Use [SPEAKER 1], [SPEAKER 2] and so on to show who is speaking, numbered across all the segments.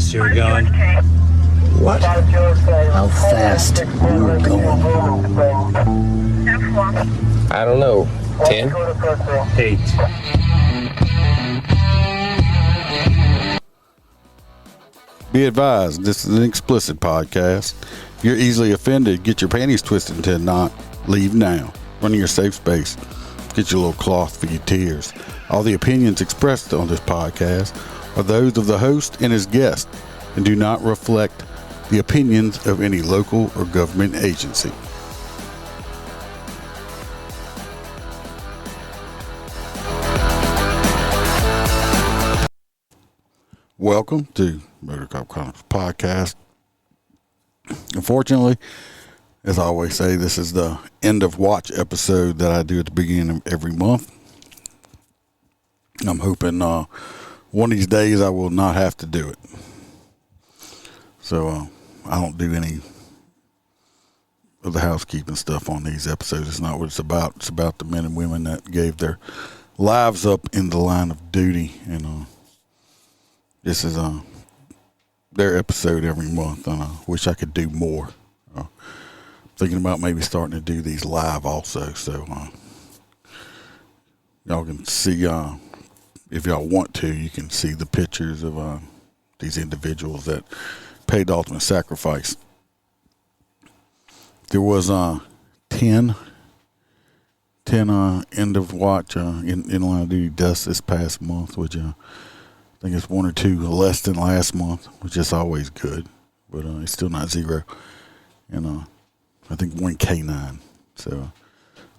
[SPEAKER 1] fast you were going?
[SPEAKER 2] What? How fast you were going?
[SPEAKER 3] I don't know. 10?
[SPEAKER 1] 8.
[SPEAKER 4] Be advised, this is an explicit podcast. If you're easily offended, get your panties twisted into a knot. Leave now. Run to your safe space. Get your little cloth for your tears. All the opinions expressed on this podcast are those of the host and his guest and do not reflect the opinions of any local or government agency. Welcome to Motor Cop Chronicles Podcast. Unfortunately, as I always say, this is the end of watch episode that I do at the beginning of every month. I'm hoping one of these days I will not have to do it. So I don't do any of the housekeeping stuff on these episodes. It's not what it's about. It's about the men and women that gave their lives up in the line of duty. And this is their episode every month, and I wish I could do more. Thinking about maybe starting to do these live also, so y'all can see, if y'all want to, you can see the pictures of these individuals that paid the ultimate sacrifice. There was 10 end of watch in line of duty deaths this past month, which I think it's one or two less than last month, which is always good, but it's still not zero. And I think one K9. So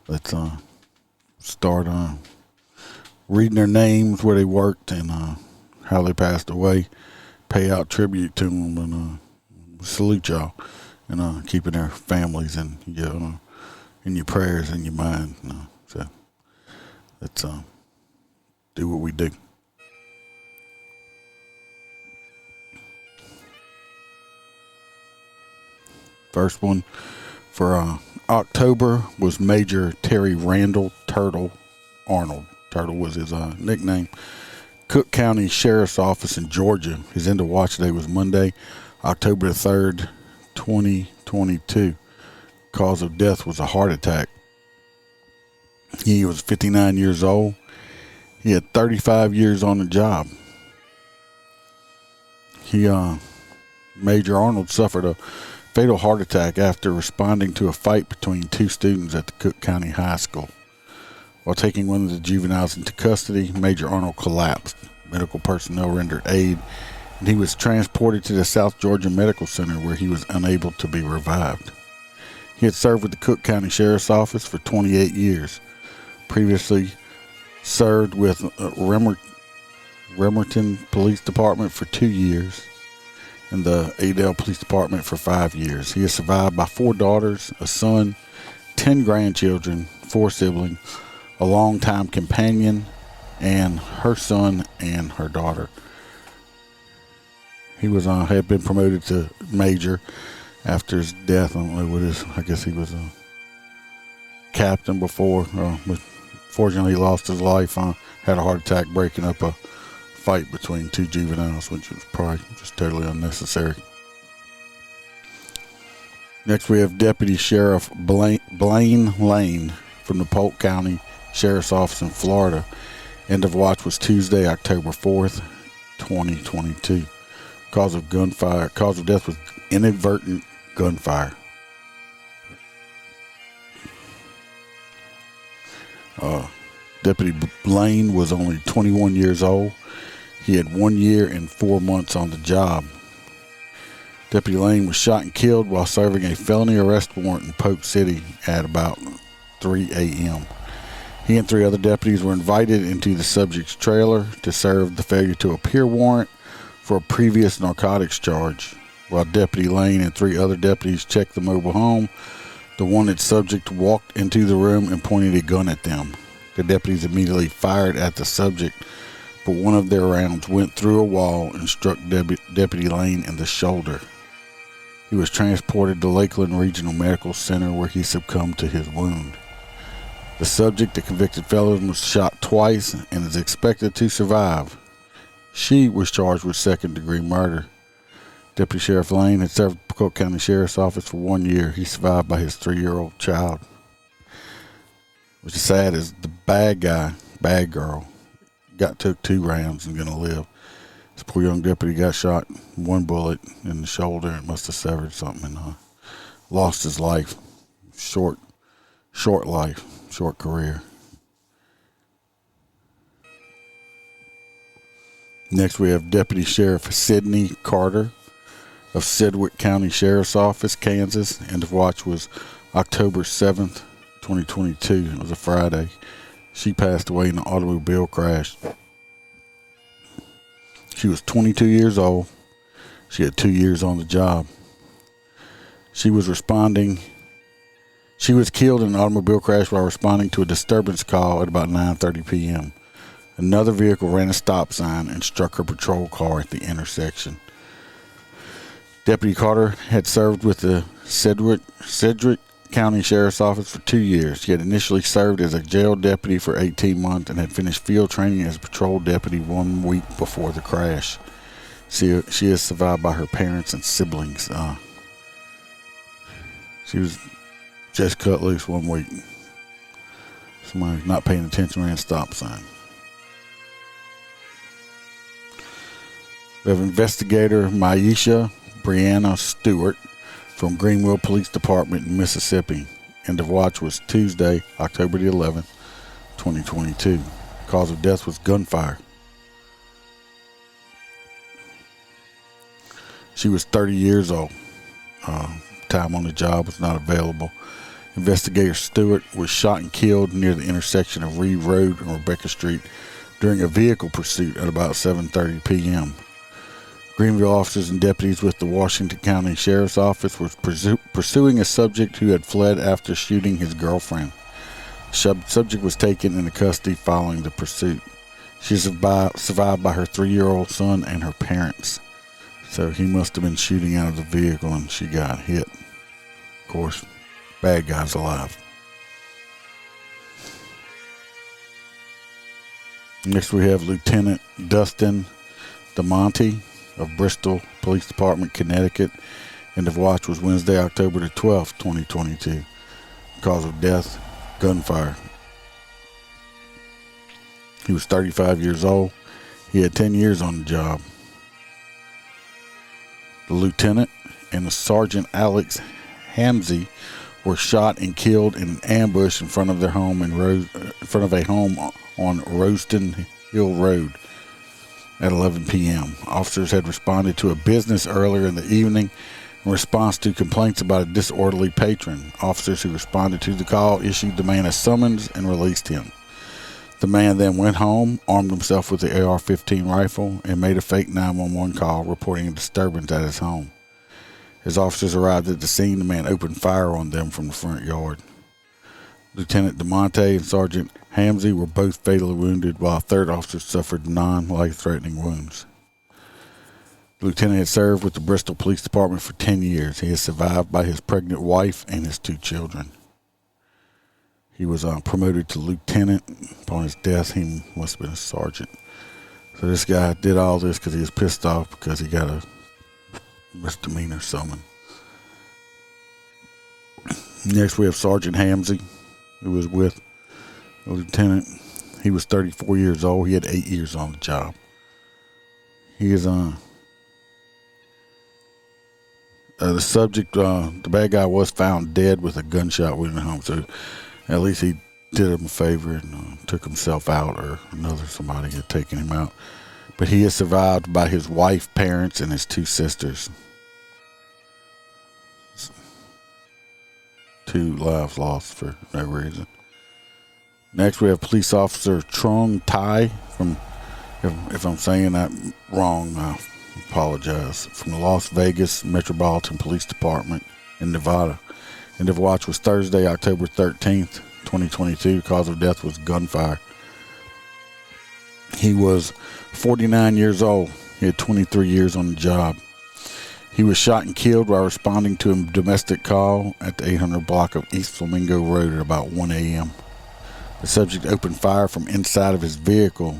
[SPEAKER 4] let's start reading their names, where they worked, and how they passed away. Pay out tribute to them, and salute y'all, and keeping their families in your prayers and your mind. So let's do what we do. First one for October was Major Terry Randall Turtle Arnold. Turtle was his nickname. Cook County Sheriff's Office in Georgia. His end of watch day was Monday, October 3rd, 2022. Cause of death was a heart attack. He was 59 years old. He had 35 years on the job. Major Arnold suffered a fatal heart attack after responding to a fight between two students at the Cook County High School. While taking one of the juveniles into custody, Major Arnold collapsed. Medical personnel rendered aid, and he was transported to the South Georgia Medical Center, where he was unable to be revived. He had served with the Cook County Sheriff's Office for 28 years. Previously served with Bremerton Police Department for 2 years and the E.O.W Police Department for 5 years. He is survived by 4 daughters, a son, 10 grandchildren, 4 siblings, a longtime companion, and her son and her daughter. He was had been promoted to major after his death. I don't know what his. I guess he was a captain before. But fortunately, he lost his life. Had a heart attack breaking up a fight between 2 juveniles, which was probably just totally unnecessary. Next, we have Deputy Sheriff Blaine Lane from the Polk County Sheriff's Office in Florida. End of watch was Tuesday, October 4th, 2022. Cause of death was inadvertent gunfire. Deputy Blaine was only 21 years old. He had 1 year and 4 months on the job. Deputy Lane was shot and killed while serving a felony arrest warrant in Polk City at about 3 a.m. He and 3 other deputies were invited into the subject's trailer to serve the failure to appear warrant for a previous narcotics charge. While Deputy Lane and 3 other deputies checked the mobile home, the wanted subject walked into the room and pointed a gun at them. The deputies immediately fired at the subject, but one of their rounds went through a wall and struck Deputy Lane in the shoulder. He was transported to Lakeland Regional Medical Center, where he succumbed to his wound. The subject, the convicted felon, was shot twice and is expected to survive. She was charged with second-degree murder. Deputy Sheriff Lane had served the Polk County Sheriff's Office for 1 year. He survived by his 3-year-old child. Which is sad is the bad girl, took 2 rounds and gonna live. This poor young deputy got shot 1 bullet in the shoulder and must have severed something and lost his life. Short life, short career. Next we have Deputy Sheriff Sidney Carter of Sedgwick County Sheriff's Office, Kansas. End of watch was October 7th, 2022. It was a Friday. She passed away in an automobile crash. She was 22 years old. She had 2 years on the job. She was killed in an automobile crash while responding to a disturbance call at about 9:30 p.m. Another vehicle ran a stop sign and struck her patrol car at the intersection. Deputy Carter had served with the Sedgwick County Sheriff's Office for 2 years. He had initially served as a jail deputy for 18 months and had finished field training as a patrol deputy 1 week before the crash. She is survived by her parents and siblings. She was just cut loose 1 week. Somebody not paying attention ran a stop sign. We have investigator Maisha Brianna Stewart from Greenville Police Department in Mississippi. End of watch was Tuesday, October the 11th, 2022. Cause of death was gunfire. She was 30 years old. Time on the job was not available. Investigator Stewart was shot and killed near the intersection of Reed Road and Rebecca Street during a vehicle pursuit at about 7:30 p.m. Greenville officers and deputies with the Washington County Sheriff's Office were pursuing a subject who had fled after shooting his girlfriend. The subject was taken into custody following the pursuit. She survived by her 3-year-old son and her parents. So he must have been shooting out of the vehicle and she got hit. Of course, bad guy's alive. Next we have Lieutenant Dustin DeMonte of Bristol Police Department, Connecticut. End of watch was Wednesday, October the 12th, 2022. Cause of death, gunfire. He was 35 years old. He had 10 years on the job. The lieutenant and the Sergeant Alex Hamsey were shot and killed in an ambush in front of their home in front of a home on Roaston Hill Road at 11 p.m. Officers had responded to a business earlier in the evening in response to complaints about a disorderly patron. Officers who responded to the call issued the man a summons and released him. The man then went home, armed himself with the AR-15 rifle, and made a fake 911 call reporting a disturbance at his home. As officers arrived at the scene, the man opened fire on them from the front yard. Lieutenant DeMonte and Sergeant Hamsey were both fatally wounded, while a third officer suffered non-life-threatening wounds. The lieutenant had served with the Bristol Police Department for 10 years. He is survived by his pregnant wife and his 2 children. He was promoted to lieutenant. Upon his death, he must have been a sergeant. So this guy did all this because he was pissed off because he got a misdemeanor summon. Next, we have Sergeant Hamsey, who was with the lieutenant. He was 34 years old. He had 8 years on the job. He is the subject. The bad guy was found dead with a gunshot wound at home. So at least he did him a favor and took himself out, or somebody had taken him out. But he is survived by his wife, parents, and his 2 sisters. 2 lives lost for no reason. Next, we have Police Officer Trung Tai from, if I'm saying that wrong, I apologize, from the Las Vegas Metropolitan Police Department in Nevada. End of watch was Thursday, October 13th, 2022. Cause of death was gunfire. He was 49 years old. He had 23 years on the job. He was shot and killed while responding to a domestic call at the 800 block of East Flamingo Road at about 1 a.m. The subject opened fire from inside of his vehicle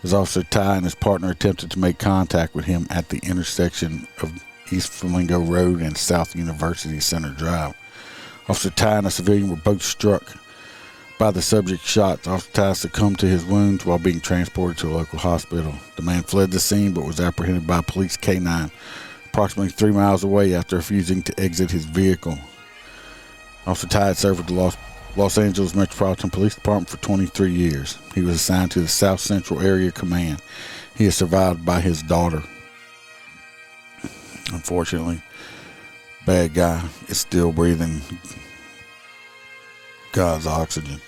[SPEAKER 4] As Officer Ty and his partner attempted to make contact with him at the intersection of East Flamingo Road and South University Center Drive. Officer Ty and a civilian were both struck by the subject's shots. Officer Ty succumbed to his wounds while being transported to a local hospital. The man fled the scene but was apprehended by police K-9 approximately 3 miles away after refusing to exit his vehicle. Officer Ty had served with the Los Angeles Metropolitan Police Department for 23 years. He was assigned to the South Central Area Command. He is survived by his daughter. Unfortunately, bad guy is still breathing God's oxygen.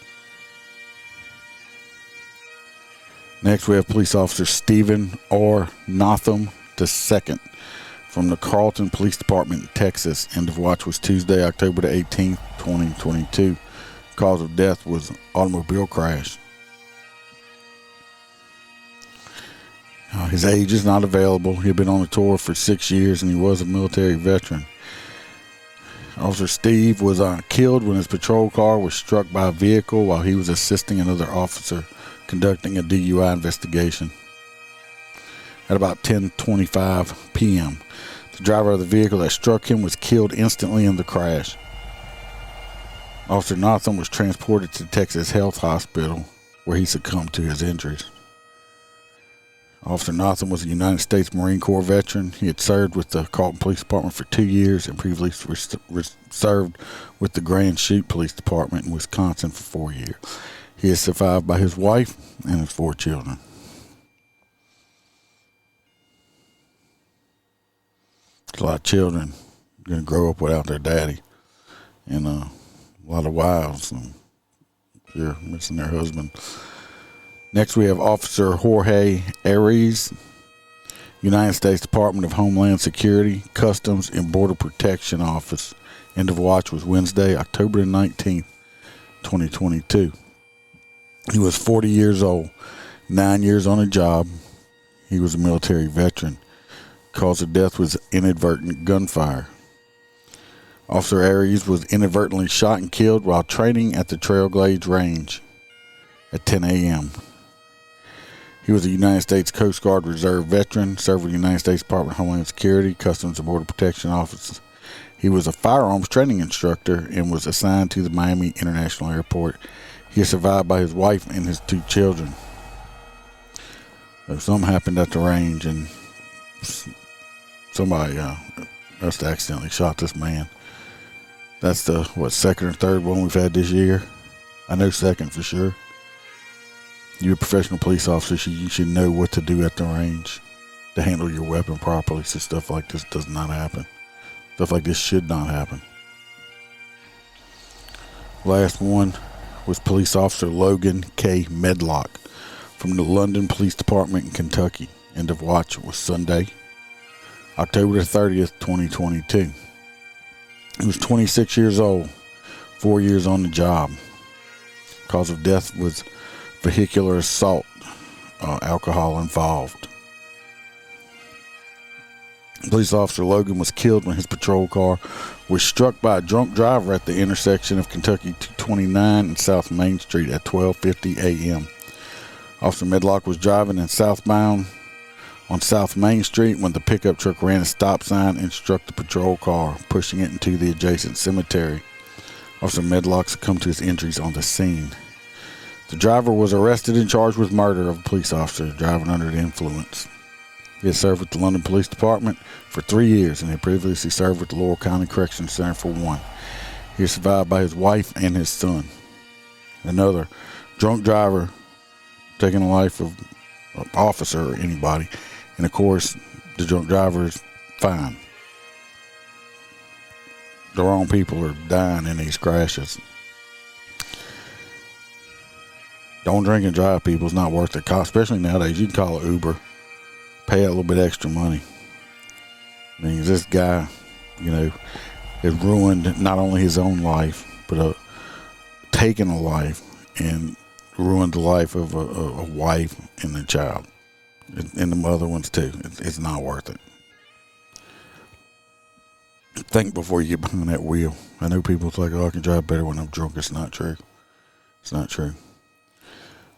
[SPEAKER 4] Next, we have Police Officer Stephen R. Notham II from the Carlton Police Department in Texas. End of watch was Tuesday, October the 18th, 2022. Cause of death was automobile crash. His age is not available. He had been on the tour for 6 years and he was a military veteran. Officer Steve was killed when his patrol car was struck by a vehicle while he was assisting another officer conducting a DUI investigation. At about 10:25 p.m., the driver of the vehicle that struck him was killed instantly in the crash. Officer Notham was transported to Texas Health Hospital where he succumbed to his injuries. Officer Notham was a United States Marine Corps veteran. He had served with the Carlton Police Department for 2 years and previously served with the Grand Chute Police Department in Wisconsin for 4 years. He is survived by his wife and his 4 children. A lot of children going to grow up without their daddy, and a lot of wives and they're missing their husband. Next, we have Officer Jorge Arias, United States Department of Homeland Security, Customs and Border Protection Office. End of watch was Wednesday, October 19th, 2022. He was 40 years old, 9 years on the job. He was a military veteran. Cause of death was inadvertent gunfire. Officer Arias was inadvertently shot and killed while training at the Trailblazers Range at 10 a.m. He was a United States Coast Guard Reserve veteran, served with the United States Department of Homeland Security, Customs and Border Protection Office. He was a firearms training instructor and was assigned to the Miami International Airport. He is survived by his wife and his 2 children. So something happened at the range and somebody must have accidentally shot this man. That's the, second or third one we've had this year? I know second for sure. You're a professional police officer, you should know what to do at the range to handle your weapon properly so stuff like this does not happen. Stuff like this should not happen. Last one was Police Officer Logan K. Medlock from the London Police Department in Kentucky. End of watch was Sunday, October the 30th, 2022. He was 26 years old, 4 years on the job. Cause of death was vehicular assault, alcohol involved. Police Officer Logan was killed when his patrol car was struck by a drunk driver at the intersection of Kentucky 229 and South Main Street at 12:50 a.m. Officer Medlock was driving in southbound on South Main Street when the pickup truck ran a stop sign and struck the patrol car, pushing it into the adjacent cemetery. Officer Medlock succumbed to his injuries on the scene. The driver was arrested and charged with murder of a police officer driving under the influence. He had served with the London Police Department for 3 years and had previously served with the Laurel County Correctional Center for 1. He is survived by his wife and his son. Another drunk driver taking the life of an officer or anybody. And of course, the drunk driver is fine. The wrong people are dying in these crashes. Don't drink and drive, people. It's not worth it. Especially nowadays, you can call it Uber. Pay a little bit extra money. I mean, this guy, has ruined not only his own life, but taken a life and ruined the life of a wife and a child. And the other ones too. It's not worth it. Think before you get behind that wheel. I know people think, I can drive better when I'm drunk. It's not true. It's not true.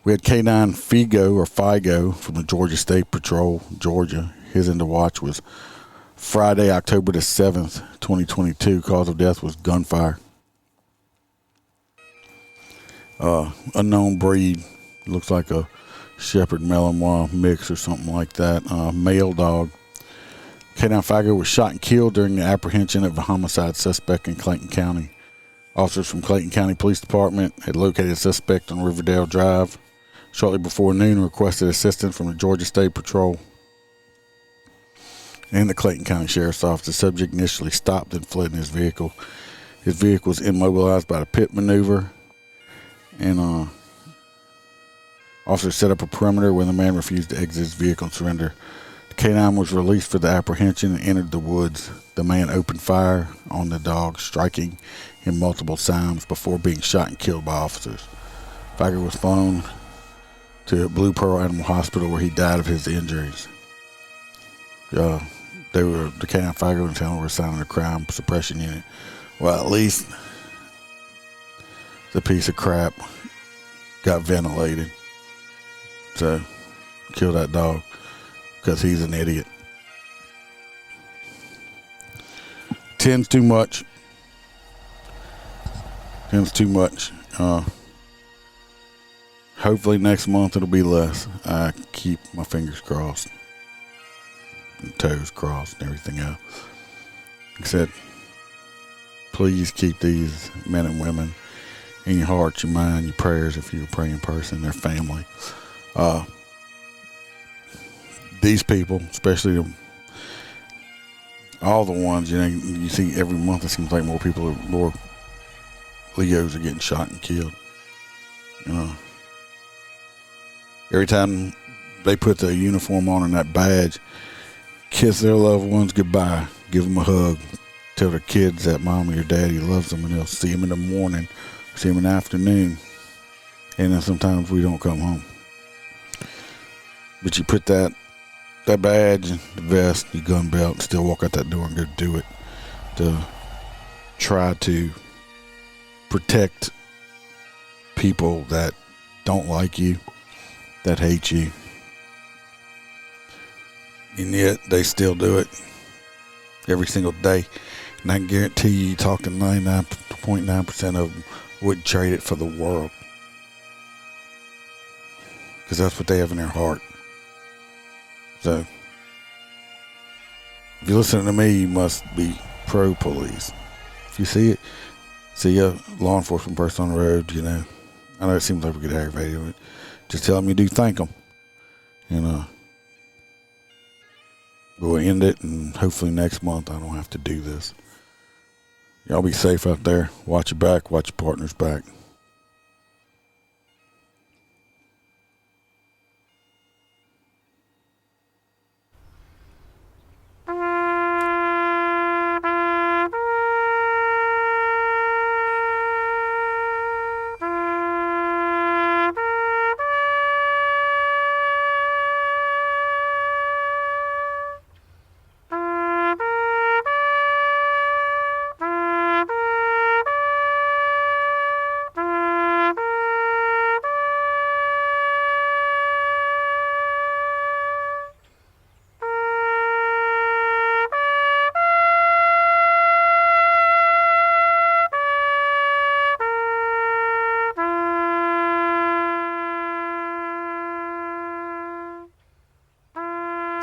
[SPEAKER 4] We had K9 Figo from the Georgia State Patrol, Georgia. His end of watch was Friday, October the 7th, 2022. Cause of death was gunfire. Unknown breed. Looks like a Shepherd Malinois mix or something like that. Male dog. K9 Figo was shot and killed during the apprehension of a homicide suspect in Clayton County. Officers from Clayton County Police Department had located a suspect on Riverdale Drive shortly before noon and requested assistance from the Georgia State Patrol and the Clayton County Sheriff's Office. The subject initially stopped and fled in his vehicle. His vehicle was immobilized by the pit maneuver, and officers set up a perimeter when the man refused to exit his vehicle and surrender. The K9 was released for the apprehension and entered the woods. The man opened fire on the dog, striking him multiple times before being shot and killed by officers. Figo was flown to Blue Pearl Animal Hospital where he died of his injuries. The K9 Figo and town were assigned to the crime suppression unit. Well, at least the piece of crap got ventilated. So, kill that dog because he's an idiot. 10's too much. 10's too much. Hopefully next month it'll be less. I keep my fingers crossed. And toes crossed and everything else. Except, please keep these men and women in your heart, your mind, your prayers if you're a praying person, their family. These people, especially all the ones, you see every month, it seems like more Leos are getting shot and killed. Every time they put the uniform on and that badge, kiss their loved ones goodbye, give them a hug, tell their kids that mommy or daddy loves them, and they'll see them in the morning, see them in the afternoon, and then sometimes we don't come home. But you put that badge, the vest, your gun belt, and still walk out that door and go do it to try to protect people that don't like you, that hate you. And yet they still do it every single day. And I can guarantee you talk to 99.9% of them wouldn't trade it for the world. Because that's what they have in their heart. So, if you're listening to me, you must be pro-police. If you see a law enforcement person on the road, I know it seems like we get aggravated, but just tell them you do thank them. We'll end it, and hopefully next month I don't have to do this. Y'all be safe out there. Watch your back, watch your partner's back.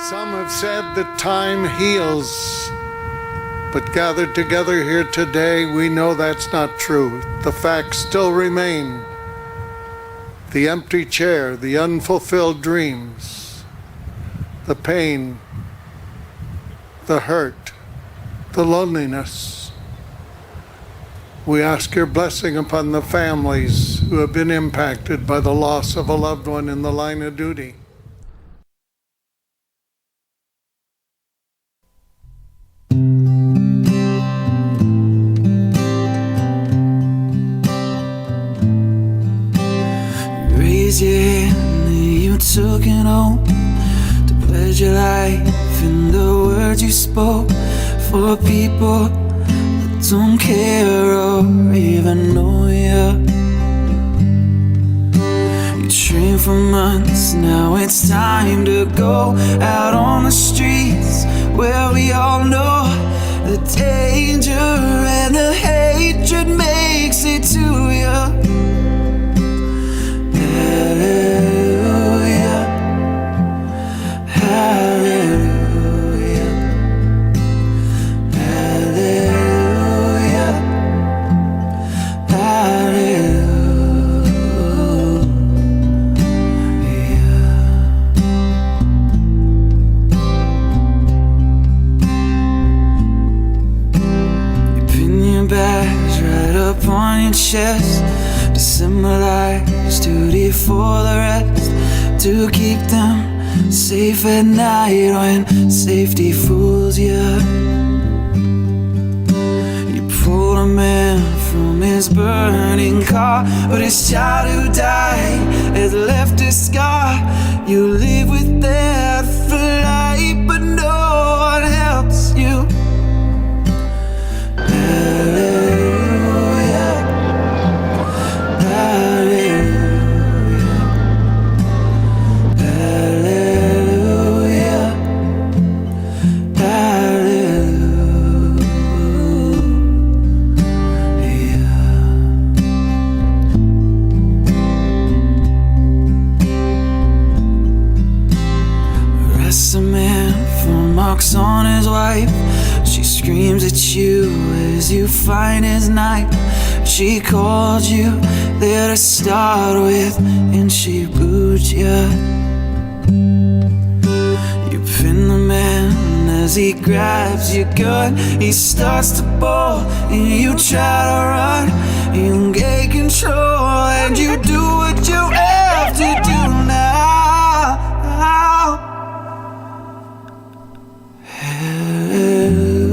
[SPEAKER 1] Some have said that time heals, but gathered together here today, we know that's not true. The facts still remain. The empty chair, the unfulfilled dreams, the pain, the hurt, the loneliness. We ask your blessing upon the families who have been impacted by the loss of a loved one in the line of duty.
[SPEAKER 5] You took it on to pledge your life in the words you spoke for people that don't care or even know you. You praying for months. Now it's time to go out on the streets where we all know the danger and the hatred makes it to you. Hallelujah, hallelujah, hallelujah, hallelujah. You pin your badge right up on your chest to symbolize duty for the rest, to keep them safe at night when safety fools you. You pulled a man from his burning car, but his child who died has left a scar. You live with that for life, but no one helps you. Hallelujah, hallelujah, hallelujah, hallelujah. Arrest a man for marks on his wife. She screams at you as you find his knife. She called you there to start with, and she booed you. You pin the man as he grabs your gun. He starts to ball and you try to run. You get control and you do what you have to do now. Hallelujah,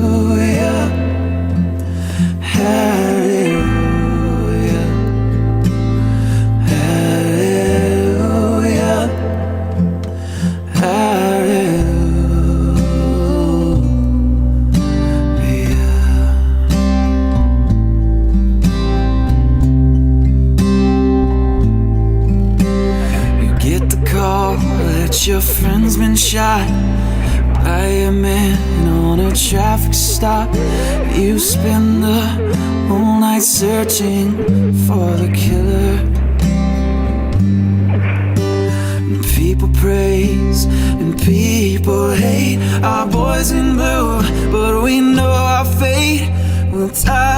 [SPEAKER 5] hallelujah, hallelujah, hallelujah. You get the call that your friend's been shot by a man on a traffic stop. You spend the whole night searching for the killer. And people praise and people hate our boys in blue, but we know our fate will tie